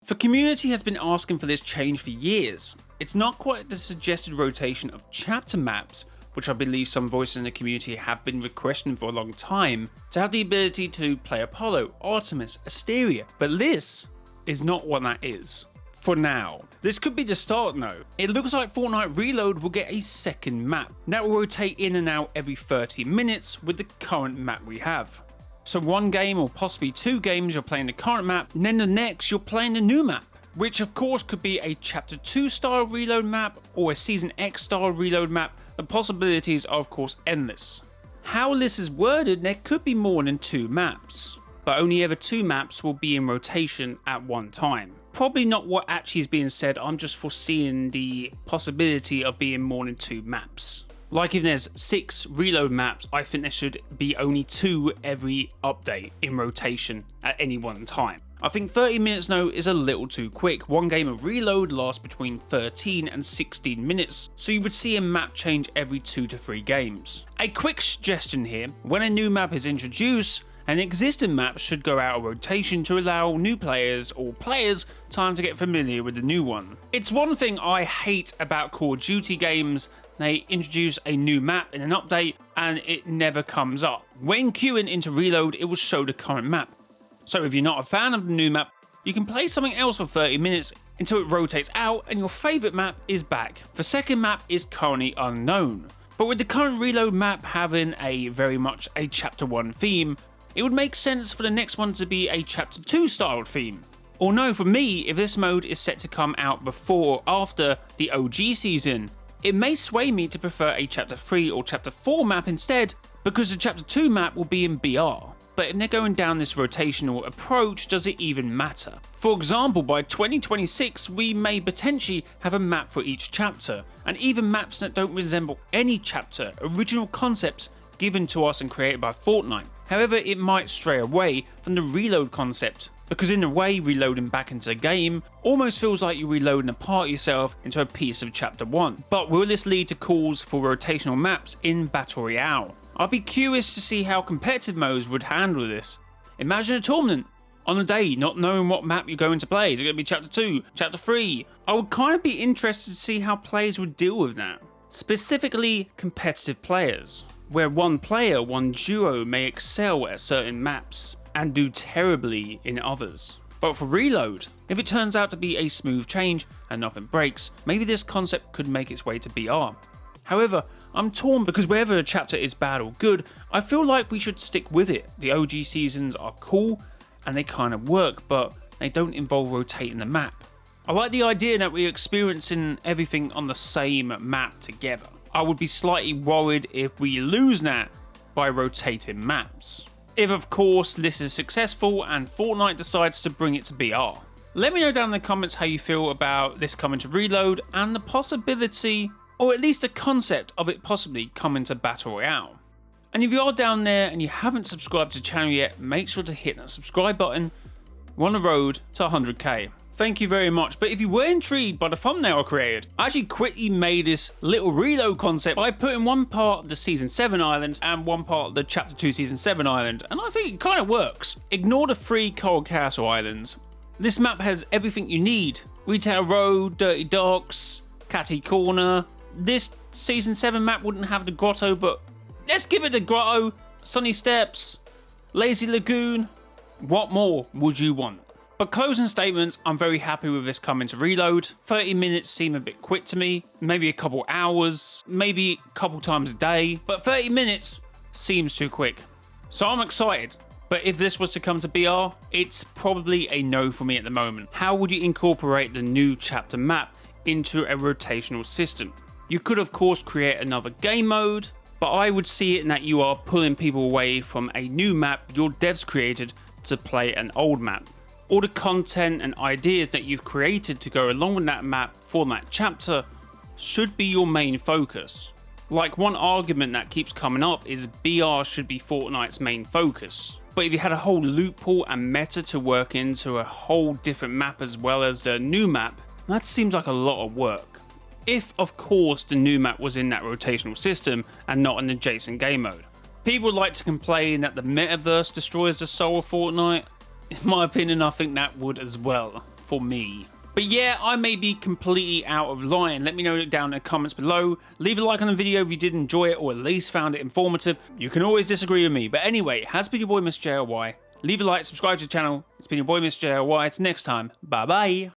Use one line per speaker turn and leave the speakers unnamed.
The community has been asking for this change for years. It's not quite the suggested rotation of chapter maps, which I believe some voices in the community have been requesting for a long time, to have the ability to play Apollo, Artemis, Asteria, but this is not what that is. For now. This could be the start though. It looks like Fortnite Reload will get a second map that will rotate in and out every 30 minutes with the current map we have. So one game or possibly two games you're playing the current map, and then the next you're playing the new map, which of course could be a Chapter 2 style reload map or a Season X style reload map. The possibilities are of course endless. How this is worded, there could be more than two maps, but only ever two maps will be in rotation at one time. Probably not what actually is being said, I'm just foreseeing the possibility of being more than two maps. Like if there's 6 reload maps, I think there should be only 2 every update in rotation at any one time. I think 30 minutes though is a little too quick. One game of Reload lasts between 13 and 16 minutes, so you would see a map change every 2 to 3 games. A quick suggestion here, when a new map is introduced, an existing map should go out of rotation to allow new players or players time to get familiar with the new one. It's one thing I hate about Call of Duty games. They introduce a new map in an update and it never comes up. When queuing into Reload, it will show the current map. So if you're not a fan of the new map, you can play something else for 30 minutes until it rotates out and your favourite map is back. The second map is currently unknown. But with the current Reload map having a very much a Chapter 1 theme, it would make sense for the next one to be a Chapter 2 style theme. Or no, for me, if this mode is set to come out before or after the OG season, it may sway me to prefer a Chapter 3 or Chapter 4 map instead, because the Chapter 2 map will be in BR. But if they're going down this rotational approach, does it even matter? For example, by 2026 we may potentially have a map for each chapter, and even maps that don't resemble any chapter, original concepts given to us and created by Fortnite. However, it might stray away from the reload concept, because in a way reloading back into the game almost feels like you're reloading a part of yourself into a piece of Chapter 1. But will this lead to calls for rotational maps in Battle Royale? I'd be curious to see how competitive modes would handle this. Imagine a tournament on a day not knowing what map you're going to play. Is it going to be Chapter 2, Chapter 3? I would kind of be interested to see how players would deal with that. Specifically competitive players, where one player, one duo may excel at certain maps and do terribly in others. But for Reload, if it turns out to be a smooth change and nothing breaks, maybe this concept could make its way to BR. However, I'm torn because whether a chapter is bad or good, I feel like we should stick with it. The OG seasons are cool and they kind of work, but they don't involve rotating the map. I like the idea that we're experiencing everything on the same map together. I would be slightly worried if we lose that by rotating maps. If of course this is successful and Fortnite decides to bring it to BR. Let me know down in the comments how you feel about this coming to Reload and the possibility, or at least a concept of it possibly coming to Battle Royale. And if you are down there and you haven't subscribed to the channel yet, make sure to hit that subscribe button. We're on the road to 100k. Thank you very much. But if you were intrigued by the thumbnail I created, I actually quickly made this little reload concept by putting one part of the Season 7 island and one part of the Chapter 2 Season 7 island, and I think it kind of works. Ignore the 3 Cold Castle islands. This map has everything you need. Retail Road, Dirty Docks, Catty Corner. This Season 7 map wouldn't have the grotto, but let's give it the grotto, Sunny Steps, Lazy Lagoon. What more would you want? But closing statements, I'm very happy with this coming to Reload. 30 minutes seem a bit quick to me, maybe a couple hours, maybe a couple times a day, but 30 minutes seems too quick. So I'm excited. But if this was to come to BR, it's probably a no for me at the moment. How would you incorporate the new chapter map into a rotational system? You could of course create another game mode, but I would see it in that you are pulling people away from a new map your devs created to play an old map. All the content and ideas that you've created to go along with that map for that chapter should be your main focus. Like one argument that keeps coming up is BR should be Fortnite's main focus. But if you had a whole loophole and meta to work into a whole different map as well as the new map, that seems like a lot of work. If of course the new map was in that rotational system and not an adjacent game mode. People like to complain that the metaverse destroys the soul of Fortnite. In my opinion, I think that would as well. for me. But yeah, I may be completely out of line. Let me know down in the comments below. Leave a like on the video if you did enjoy it or at least found it informative. You can always disagree with me. But anyway, has been your boy Mr. JLY. Leave a like, subscribe to the channel. It's been your boy Mr. JLY. It's next time. Bye bye.